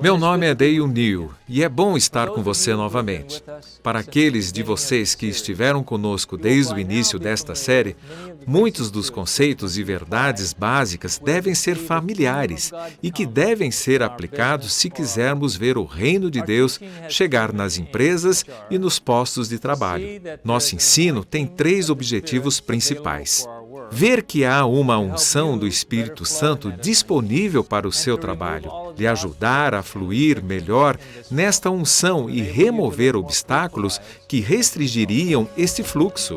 Meu nome é Dale Neal e é bom estar com você novamente. Para aqueles de vocês que estiveram conosco desde o início desta série, muitos dos conceitos e verdades básicas devem ser familiares e que devem ser aplicados se quisermos ver o reino de Deus chegar nas empresas e nos postos de trabalho. Nosso ensino tem 3 objetivos principais. Ver que há uma unção do Espírito Santo disponível para o seu trabalho, lhe ajudar a fluir melhor nesta unção e remover obstáculos que restringiriam este fluxo.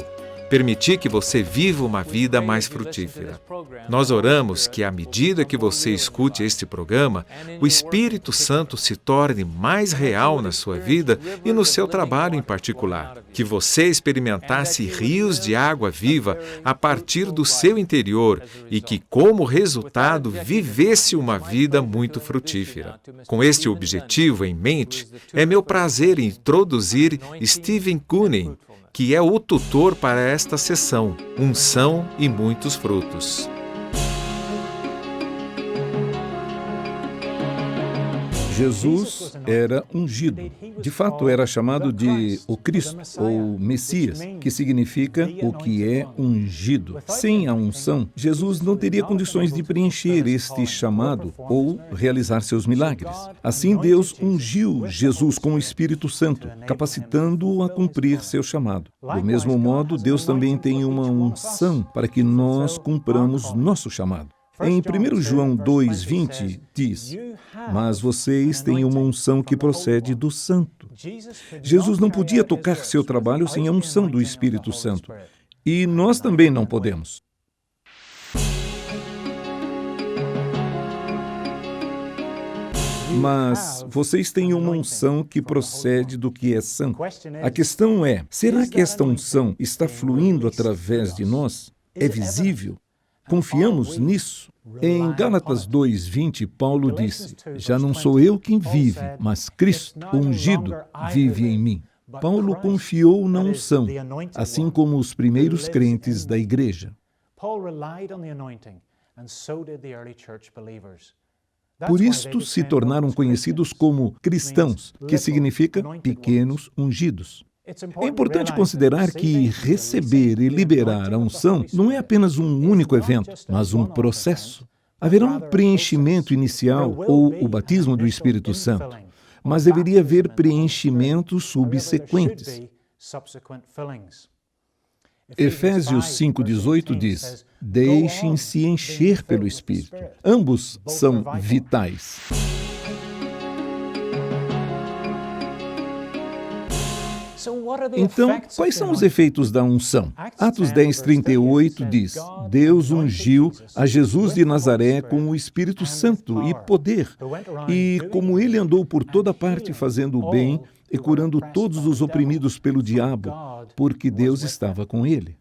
Permitir que você viva uma vida mais frutífera. Nós oramos que, à medida que você escute este programa, o Espírito Santo se torne mais real na sua vida e no seu trabalho em particular. Que você experimentasse rios de água viva a partir do seu interior e que, como resultado, vivesse uma vida muito frutífera. Com este objetivo em mente, é meu prazer introduzir Stephen Coonan, que é o tutor para esta sessão, Unção e Muitos Frutos. Jesus era ungido. De fato, era chamado de o Cristo, ou Messias, que significa o que é ungido. Sem a unção, Jesus não teria condições de preencher este chamado ou realizar seus milagres. Assim, Deus ungiu Jesus com o Espírito Santo, capacitando-o a cumprir seu chamado. Do mesmo modo, Deus também tem uma unção para que nós cumpramos nosso chamado. Em 1 João 2,20 diz: mas vocês têm uma unção que procede do Santo. Jesus não podia tocar seu trabalho sem a unção do Espírito Santo. E nós também não podemos. Mas vocês têm uma unção que procede do que é santo. A questão é, será que esta unção está fluindo através de nós? É visível? Confiamos nisso? Em Gálatas 2,20, Paulo disse: já não sou eu quem vive, mas Cristo, o ungido, vive em mim. Paulo confiou na unção, assim como os primeiros crentes da igreja. Por isto se tornaram conhecidos como cristãos, que significa pequenos ungidos. É importante considerar que receber e liberar a unção não é apenas um único evento, mas um processo. Haverá um preenchimento inicial ou o batismo do Espírito Santo, mas deveria haver preenchimentos subsequentes. Efésios 5,18 diz: deixem-se encher pelo Espírito. Ambos são vitais. Então, quais são os efeitos da unção? Atos 10:38 diz: Deus ungiu a Jesus de Nazaré com o Espírito Santo e poder, e como ele andou por toda parte fazendo o bem e curando todos os oprimidos pelo diabo, porque Deus estava com ele.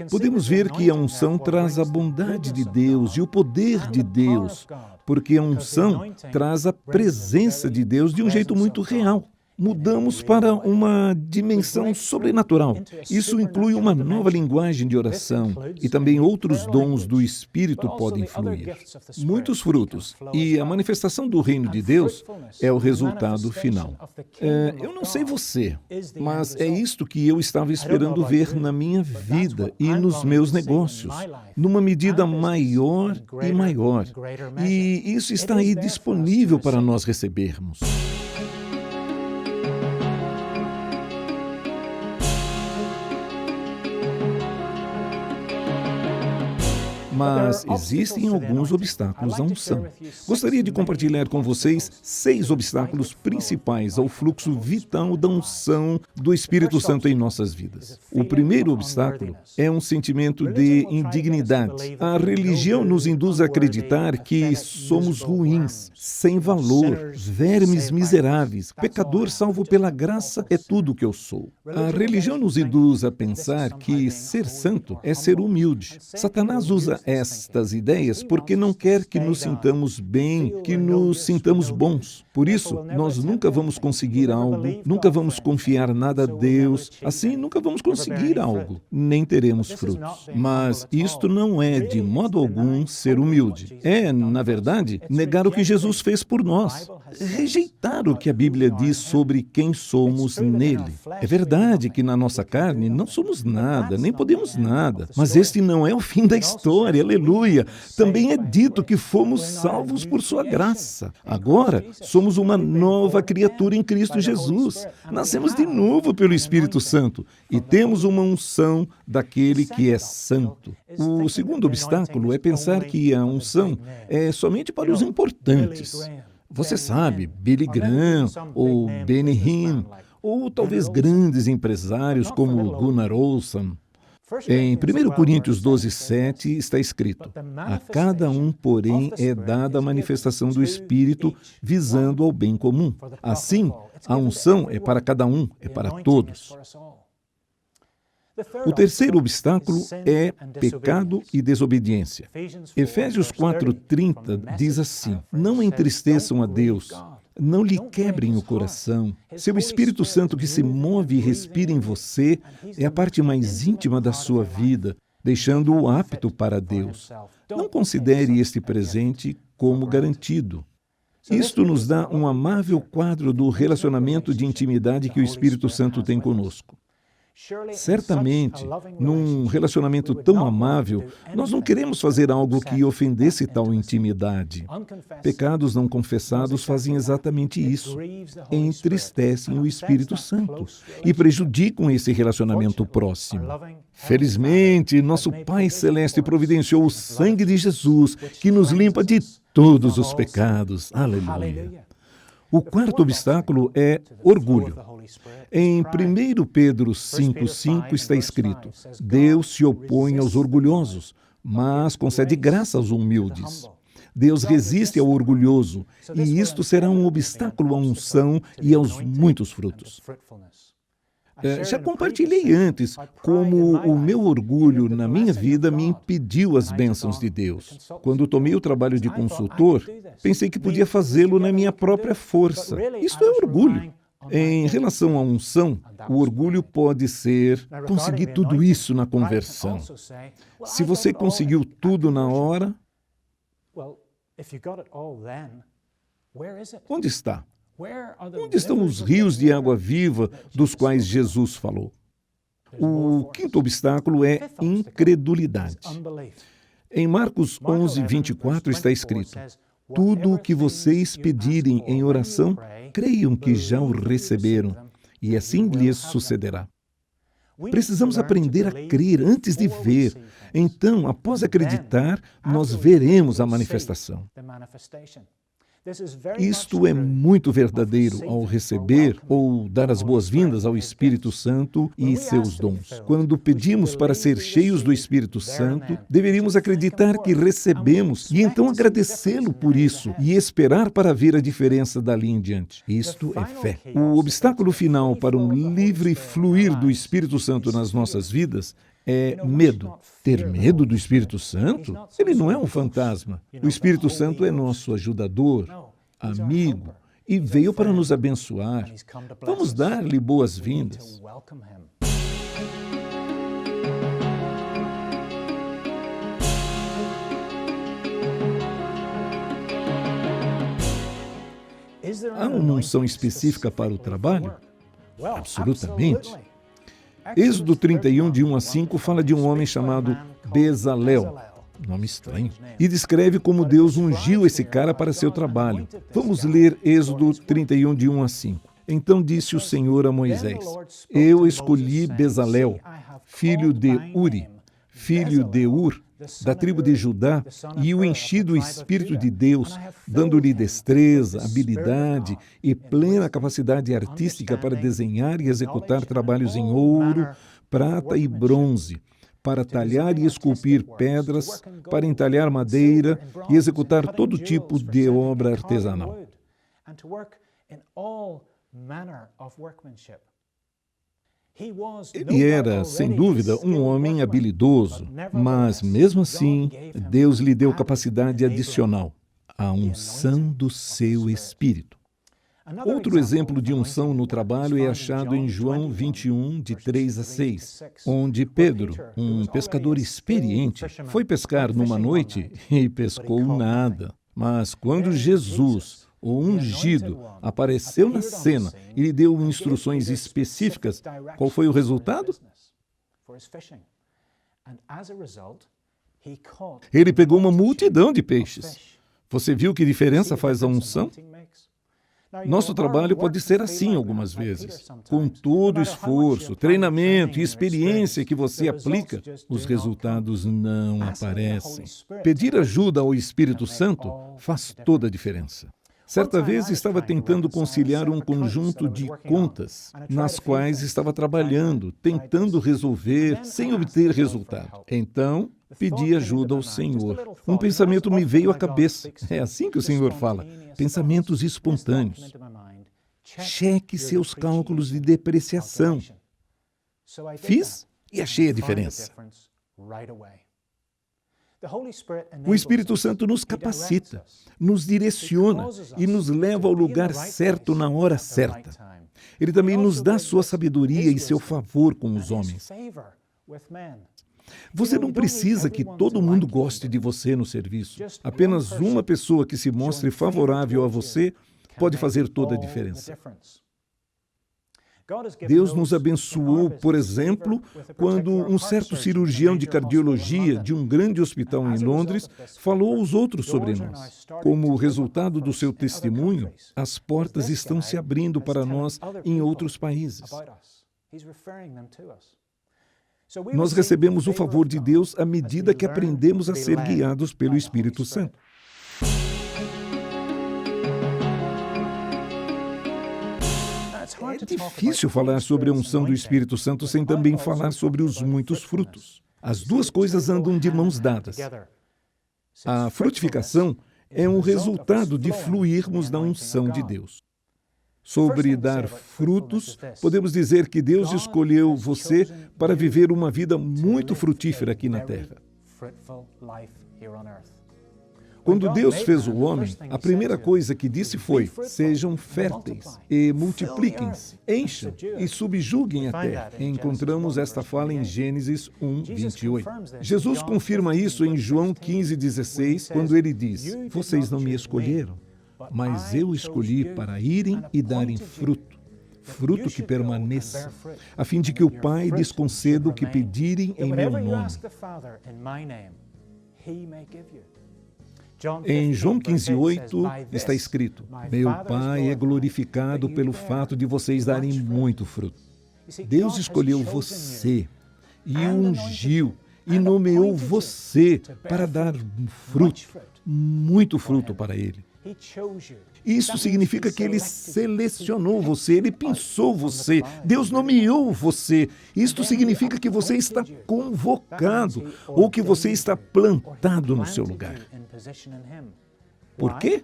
Podemos ver que a unção traz a bondade de Deus e o poder de Deus, porque a unção traz a presença de Deus de um jeito muito real. Mudamos para uma dimensão sobrenatural. Isso inclui uma nova linguagem de oração e também outros dons do Espírito podem fluir. Muitos frutos. E a manifestação do reino de Deus é o resultado final. Eu não sei você, mas é isto que eu estava esperando ver na minha vida e nos meus negócios, numa medida maior e maior. E isso está aí disponível para nós recebermos. Mas existem alguns obstáculos à unção. Gostaria de compartilhar com vocês 6 obstáculos principais ao fluxo vital da unção do Espírito Santo em nossas vidas. O primeiro obstáculo é um sentimento de indignidade. A religião nos induz a acreditar que somos ruins, sem valor, vermes miseráveis, pecador salvo pela graça é tudo o que eu sou. A religião nos induz a pensar que ser santo é ser humilde. Satanás usa estas ideias porque não quer que nos sintamos bem, que nos sintamos bons. Por isso, nós nunca vamos conseguir algo, nunca vamos confiar nada a Deus, assim nunca vamos conseguir algo, nem teremos frutos. Mas isto não é, de modo algum, ser humilde. É, na verdade, negar o que Jesus fez por nós. Rejeitar o que a Bíblia diz sobre quem somos nele. É verdade que na nossa carne não somos nada, nem podemos nada, mas este não é o fim da história, aleluia. Também é dito que fomos salvos por sua graça. Agora, somos uma nova criatura em Cristo Jesus. Nascemos de novo pelo Espírito Santo e temos uma unção daquele que é santo. O segundo obstáculo é pensar que a unção é somente para os importantes. Você sabe, Billy Graham ou Benny Hinn, ou talvez grandes empresários como Gunnar Olsson. Em 1 Coríntios 12:7 está escrito: a cada um, porém, é dada a manifestação do Espírito visando ao bem comum. Assim, a unção é para cada um, é para todos. O terceiro obstáculo é pecado e desobediência. Efésios 4:30 diz assim: não entristeçam a Deus, não lhe quebrem o coração. Seu Espírito Santo que se move e respira em você é a parte mais íntima da sua vida, deixando-o apto para Deus. Não considere este presente como garantido. Isto nos dá um amável quadro do relacionamento de intimidade que o Espírito Santo tem conosco. Certamente, num relacionamento tão amável, nós não queremos fazer algo que ofendesse tal intimidade. Pecados não confessados fazem exatamente isso. Entristecem o Espírito Santo e prejudicam esse relacionamento próximo. Felizmente, nosso Pai Celeste providenciou o sangue de Jesus, que nos limpa de todos os pecados. Aleluia! O quarto obstáculo é orgulho. Em 1 Pedro 5:5 está escrito: Deus se opõe aos orgulhosos, mas concede graça aos humildes. Deus resiste ao orgulhoso, e isto será um obstáculo à unção e aos muitos frutos. Já compartilhei antes como o meu orgulho na minha vida me impediu as bênçãos de Deus. Quando tomei o trabalho de consultor, pensei que podia fazê-lo na minha própria força. Isto é orgulho. Em relação à unção, o orgulho pode ser conseguir tudo isso na conversão. Se você conseguiu tudo na hora, onde está? Onde estão os rios de água viva dos quais Jesus falou? O quinto obstáculo é incredulidade. Em Marcos 11:24 está escrito: tudo o que vocês pedirem em oração, creiam que já o receberam, e assim lhes sucederá. Precisamos aprender a crer antes de ver. Então, após acreditar, nós veremos a manifestação. Isto é muito verdadeiro ao receber ou dar as boas-vindas ao Espírito Santo e seus dons. Quando pedimos para ser cheios do Espírito Santo, deveríamos acreditar que recebemos e então agradecê-lo por isso e esperar para ver a diferença dali em diante. Isto é fé. O obstáculo final para um livre fluir do Espírito Santo nas nossas vidas é medo. Ter medo do Espírito Santo? Ele não é um fantasma. O Espírito Santo é nosso ajudador, amigo, e veio para nos abençoar. Vamos dar-lhe boas-vindas. Há uma unção específica para o trabalho? Absolutamente. Êxodo 31, de 1 a 5, fala de um homem chamado Bezalel, nome estranho, e descreve como Deus ungiu esse cara para seu trabalho. Vamos ler Êxodo 31, de 1 a 5. Então disse o Senhor a Moisés: eu escolhi Bezalel, filho de Uri, filho de Ur, da tribo de Judá, e o enchi do Espírito de Deus, dando-lhe destreza, habilidade e plena capacidade artística para desenhar e executar trabalhos em ouro, prata e bronze, para talhar e esculpir pedras, para entalhar madeira e executar todo tipo de obra artesanal. Ele era, sem dúvida, um homem habilidoso, mas, mesmo assim, Deus lhe deu capacidade adicional, a unção do seu Espírito. Outro exemplo de unção no trabalho é achado em João 21, de 3 a 6, onde Pedro, um pescador experiente, foi pescar numa noite e pescou nada. Mas quando Jesus, o ungido, apareceu na cena e lhe deu instruções específicas, qual foi o resultado? Ele pegou uma multidão de peixes. Você viu que diferença faz a unção? Nosso trabalho pode ser assim algumas vezes. Com todo o esforço, treinamento e experiência que você aplica, os resultados não aparecem. Pedir ajuda ao Espírito Santo faz toda a diferença. Certa vez estava tentando conciliar um conjunto de contas nas quais estava trabalhando, tentando resolver sem obter resultado. Então, pedi ajuda ao Senhor. Um pensamento me veio à cabeça. É assim que o Senhor fala. Pensamentos espontâneos. Cheque seus cálculos de depreciação. Fiz e achei a diferença. O Espírito Santo nos capacita, nos direciona e nos leva ao lugar certo na hora certa. Ele também nos dá sua sabedoria e seu favor com os homens. Você não precisa que todo mundo goste de você no serviço. Apenas uma pessoa que se mostre favorável a você pode fazer toda a diferença. Deus nos abençoou, por exemplo, quando um certo cirurgião de cardiologia de um grande hospital em Londres falou aos outros sobre nós. Como resultado do seu testemunho, as portas estão se abrindo para nós em outros países. Nós recebemos o favor de Deus à medida que aprendemos a ser guiados pelo Espírito Santo. É difícil falar sobre a unção do Espírito Santo sem também falar sobre os muitos frutos. As duas coisas andam de mãos dadas. A frutificação é um resultado de fluirmos na unção de Deus. Sobre dar frutos, podemos dizer que Deus escolheu você para viver uma vida muito frutífera aqui na Terra. Quando Deus fez o homem, a primeira coisa que disse foi: sejam férteis e multipliquem-se, encham e subjuguem a terra. Encontramos esta fala em Gênesis 1, 28. Jesus confirma isso em João 15, 16, quando ele diz: vocês não me escolheram, mas eu escolhi para irem e darem fruto, fruto que permaneça, a fim de que o Pai lhes conceda o que pedirem em meu nome. Em João 15:8 está escrito: meu Pai é glorificado pelo fato de vocês darem muito fruto. Deus escolheu você e o ungiu e nomeou você para dar fruto, muito fruto para Ele. Isso significa que Ele selecionou você, Ele pensou você, Deus nomeou você. Isto significa que você está convocado ou que você está plantado no seu lugar. Por quê?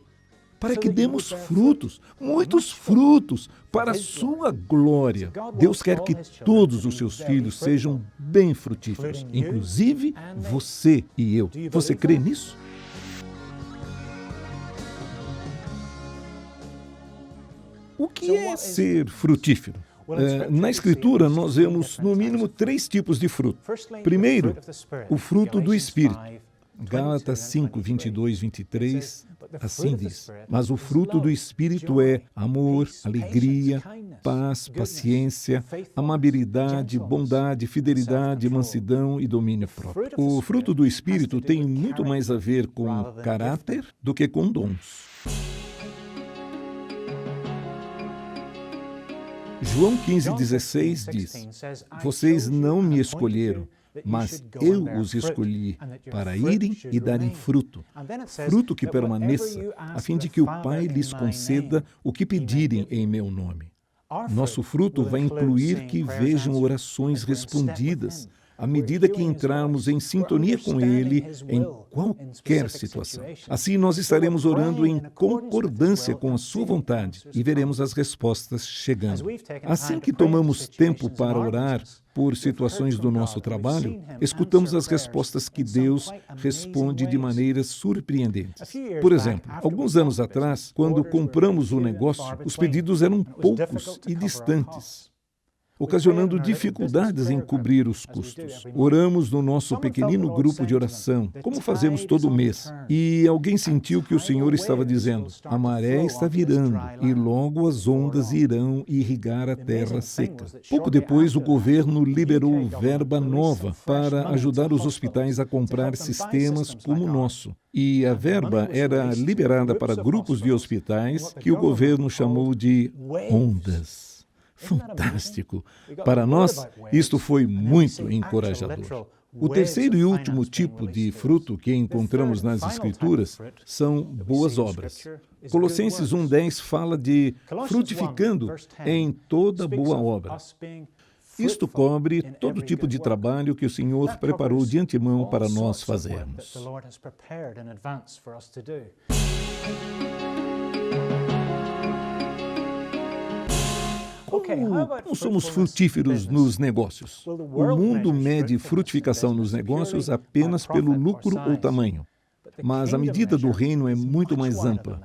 Para que demos frutos, muitos frutos, para a sua glória. Deus quer que todos os seus filhos sejam bem frutíferos, inclusive você e eu. Você crê nisso? O que é ser frutífero? Na Escritura, nós vemos, no mínimo, 3 tipos de fruto. Primeiro, o fruto do Espírito. Gálatas 5, 22, 23, assim diz: mas o fruto do Espírito é amor, alegria, paz, paciência, amabilidade, bondade, fidelidade, mansidão e domínio próprio. O fruto do Espírito tem muito mais a ver com caráter do que com dons. João 15,16 diz: vocês não me escolheram, mas eu os escolhi para irem e darem fruto, fruto que permaneça, a fim de que o Pai lhes conceda o que pedirem em meu nome. Nosso fruto vai incluir que vejam orações respondidas, à medida que entrarmos em sintonia com Ele em qualquer situação. Assim, nós estaremos orando em concordância com a sua vontade e veremos as respostas chegando. Assim que tomamos tempo para orar por situações do nosso trabalho, escutamos as respostas que Deus responde de maneiras surpreendentes. Por exemplo, alguns anos atrás, quando compramos o negócio, os pedidos eram poucos e distantes, ocasionando dificuldades em cobrir os custos. Oramos no nosso pequenino grupo de oração, como fazemos todo mês, e alguém sentiu que o Senhor estava dizendo: a maré está virando e logo as ondas irão irrigar a terra seca. Pouco depois, o governo liberou verba nova para ajudar os hospitais a comprar sistemas como o nosso. E a verba era liberada para grupos de hospitais que o governo chamou de ondas. Fantástico! Para nós, isto foi muito encorajador. O terceiro e último tipo de fruto que encontramos nas Escrituras são boas obras. Colossenses 1:10 fala de frutificando em toda boa obra. Isto cobre todo tipo de trabalho que o Senhor preparou de antemão para nós fazermos. Como somos frutíferos nos negócios? O mundo mede frutificação nos negócios apenas pelo lucro ou tamanho, mas a medida do reino é muito mais ampla.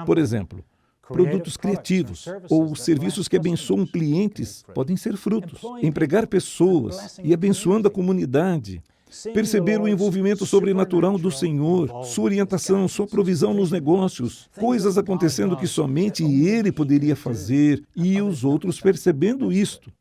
Por exemplo, produtos criativos ou serviços que abençoam clientes podem ser frutos. Empregar pessoas e abençoando a comunidade. Perceber o envolvimento sobrenatural do Senhor, sua orientação, sua provisão nos negócios, coisas acontecendo que somente Ele poderia fazer e os outros percebendo isto.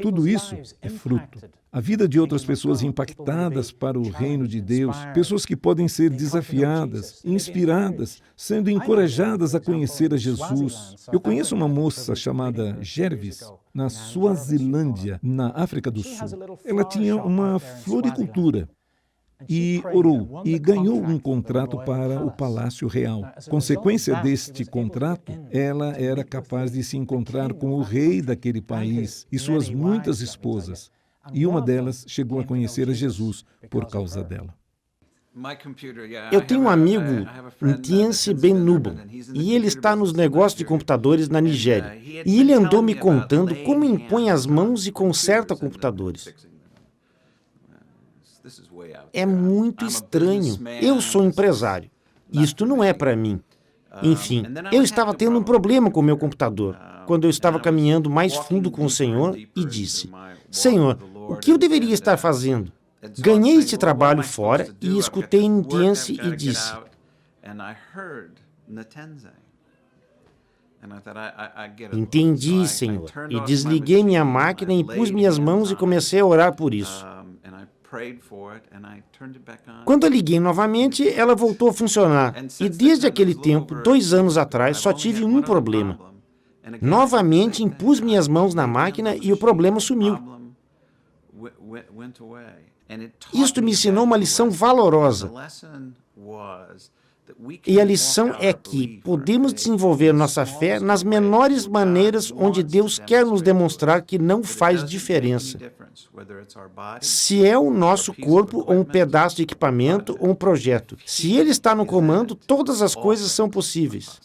Tudo isso é fruto. A vida de outras pessoas impactadas para o reino de Deus, pessoas que podem ser desafiadas, inspiradas, sendo encorajadas a conhecer a Jesus. Eu conheço uma moça chamada Jervis, na Suazilândia, na África do Sul. Ela tinha uma floricultura e orou e ganhou um contrato para o Palácio Real. Consequência deste contrato, ela era capaz de se encontrar com o rei daquele país e suas muitas esposas. E uma delas chegou a conhecer a Jesus por causa dela. Eu tenho um amigo, Ntiense Ben Nubon, e ele está nos negócios de computadores na Nigéria. E ele andou me contando como impõe as mãos e conserta computadores. É muito estranho. Eu sou empresário. Isto não é para mim. Enfim, eu estava tendo um problema com o meu computador, quando eu estava caminhando mais fundo com o Senhor e disse: Senhor, o que eu deveria estar fazendo? Ganhei este trabalho fora e escutei Ntiense e disse: entendi, Senhor. E desliguei minha máquina e pus minhas mãos e comecei a orar por isso. Quando eu liguei novamente, ela voltou a funcionar. E desde aquele tempo, 2 anos atrás, só tive um problema. Novamente impus minhas mãos na máquina e o problema sumiu. Isto me ensinou uma lição valorosa. E a lição é que podemos desenvolver nossa fé nas menores maneiras onde Deus quer nos demonstrar que não faz diferença. Se é o nosso corpo, ou um pedaço de equipamento, ou um projeto. Se Ele está no comando, todas as coisas são possíveis.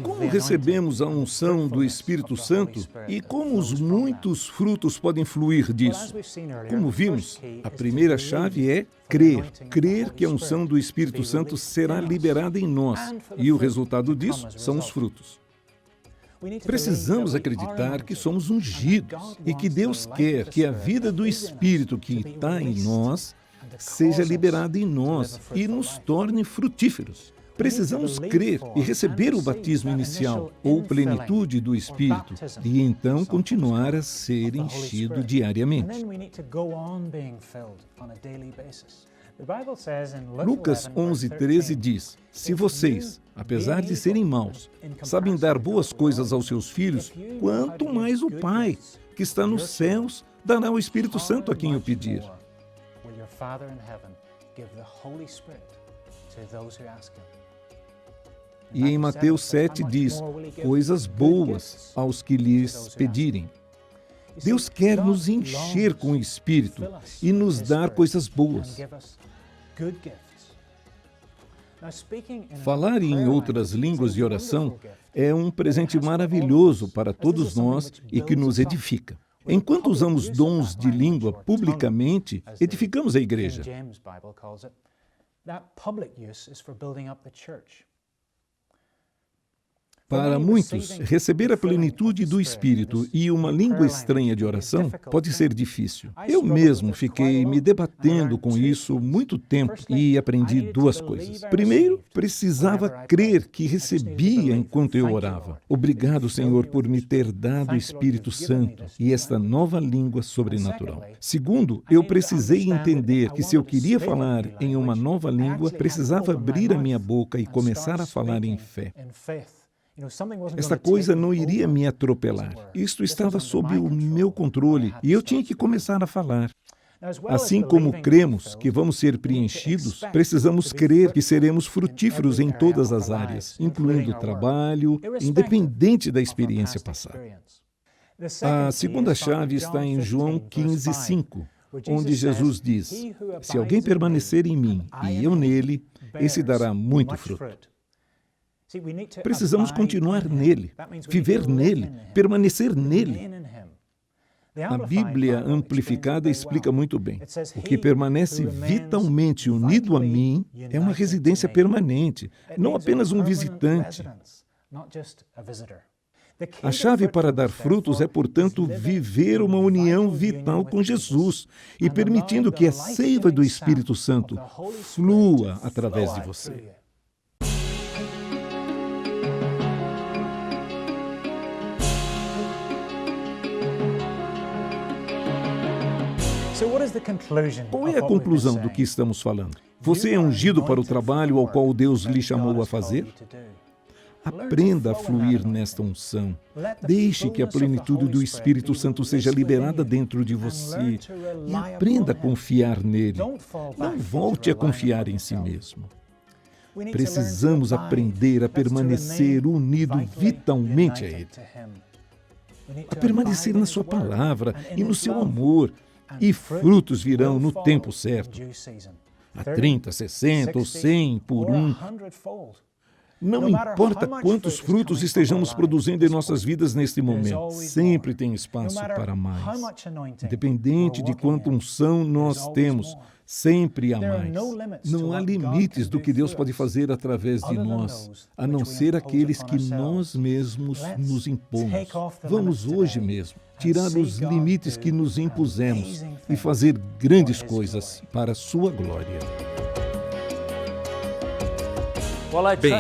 Como recebemos a unção do Espírito Santo e como os muitos frutos podem fluir disso? Como vimos, a primeira chave é crer. Crer que a unção do Espírito Santo será liberada em nós e o resultado disso são os frutos. Precisamos acreditar que somos ungidos e que Deus quer que a vida do Espírito que está em nós seja liberada em nós e nos torne frutíferos. Precisamos crer e receber o batismo inicial, ou plenitude do Espírito, e então continuar a ser enchido diariamente. Lucas 11:13 diz: se vocês, apesar de serem maus, sabem dar boas coisas aos seus filhos, quanto mais o Pai, que está nos céus, dará o Espírito Santo a quem o pedir. E em Mateus 7 diz, coisas boas aos que lhes pedirem. Deus quer nos encher com o Espírito e nos dar coisas boas. Falar em outras línguas de oração é um presente maravilhoso para todos nós e que nos edifica. Enquanto usamos dons de língua publicamente, edificamos a igreja. Para muitos, receber a plenitude do Espírito e uma língua estranha de oração pode ser difícil. Eu mesmo fiquei me debatendo com isso muito tempo e aprendi duas coisas. Primeiro, precisava crer que recebia enquanto eu orava. Obrigado, Senhor, por me ter dado o Espírito Santo e esta nova língua sobrenatural. Segundo, eu precisei entender que se eu queria falar em uma nova língua, precisava abrir a minha boca e começar a falar em fé. Esta coisa não iria me atropelar. Isto estava sob o meu controle e eu tinha que começar a falar. Assim como cremos que vamos ser preenchidos, precisamos crer que seremos frutíferos em todas as áreas, incluindo o trabalho, independente da experiência passada. A segunda chave está em João 15:5, onde Jesus diz, se alguém permanecer em mim e eu nele, esse dará muito fruto. Precisamos continuar nele, viver nele, permanecer nele. A Bíblia Amplificada explica muito bem. O que permanece vitalmente unido a mim é uma residência permanente, não apenas um visitante. A chave para dar frutos é, portanto, viver uma união vital com Jesus e permitindo que a seiva do Espírito Santo flua através de você. Qual é a conclusão do que estamos falando? Você é ungido para o trabalho ao qual Deus lhe chamou a fazer? Aprenda a fluir nesta unção. Deixe que a plenitude do Espírito Santo seja liberada dentro de você e aprenda a confiar nele. Não volte a confiar em si mesmo. Precisamos aprender a permanecer unido vitalmente a Ele. A permanecer na sua palavra e no seu amor. E frutos virão no tempo certo. A 30, 60 ou 100 por um. Não importa quantos frutos estejamos produzindo em nossas vidas neste momento, sempre tem espaço para mais. Independente de quanta unção nós temos, sempre há mais. Não há limites do que Deus pode fazer através de nós, a não ser aqueles que nós mesmos nos impomos. Vamos hoje mesmo tirar os limites que nos impusemos e fazer grandes coisas para a sua glória. Bem,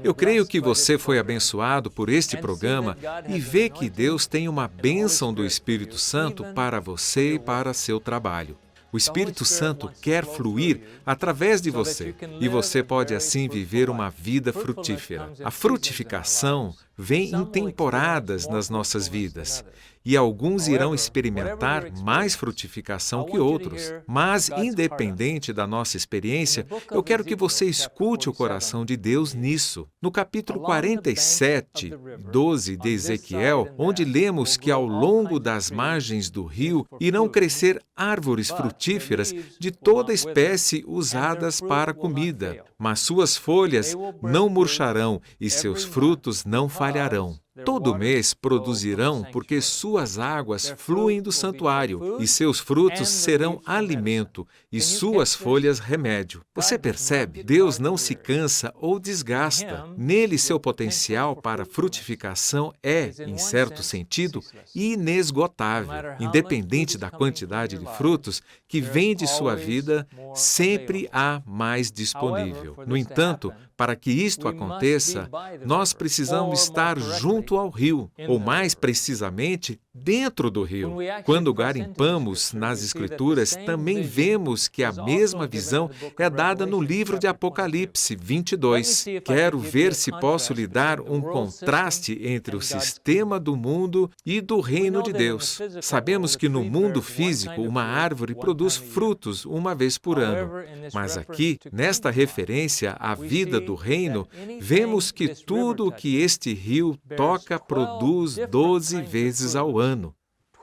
eu creio que você foi abençoado por este programa e vê que Deus tem uma bênção do Espírito Santo para você e para seu trabalho. O Espírito Santo quer fluir através de você e você pode assim viver uma vida frutífera. A frutificação vem em temporadas nas nossas vidas e alguns irão experimentar mais frutificação que outros. Mas, independente da nossa experiência, eu quero que você escute o coração de Deus nisso. No capítulo 47, 12 de Ezequiel, onde lemos que ao longo das margens do rio irão crescer árvores frutíferas de toda espécie usadas para comida, mas suas folhas não murcharão e seus frutos não falharão. Todo mês produzirão, porque suas águas fluem do santuário, e seus frutos serão alimento, e suas folhas remédio. Você percebe? Deus não se cansa ou desgasta. Nele, seu potencial para frutificação é, em certo sentido, inesgotável. Independente da quantidade de frutos que vem de sua vida, sempre há mais disponível. No entanto, para que isto aconteça, nós precisamos estar juntos junto ao rio, ou mais precisamente, dentro do rio. Quando garimpamos nas Escrituras, também vemos que a mesma visão é dada no livro de Apocalipse 22. Quero ver se posso lhe dar um contraste entre o sistema do mundo e do reino de Deus. Sabemos que no mundo físico, uma árvore produz frutos uma vez por ano. Mas aqui, nesta referência à vida do reino, vemos que tudo o que este rio toca produz 12 vezes ao ano.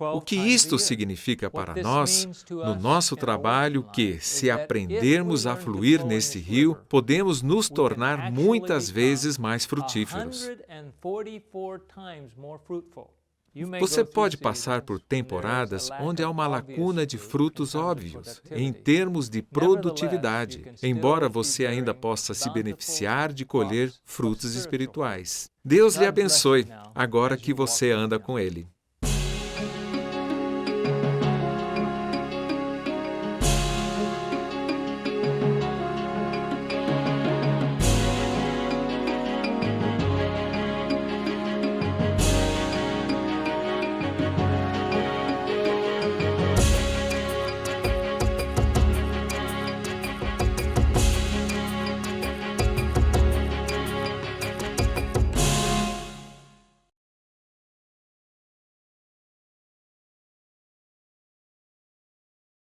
O que isto significa para nós, no nosso trabalho, que, se aprendermos a fluir nesse rio, podemos nos tornar muitas vezes mais frutíferos. Você pode passar por temporadas onde há uma lacuna de frutos óbvios, em termos de produtividade, embora você ainda possa se beneficiar de colher frutos espirituais. Deus lhe abençoe, agora que você anda com Ele.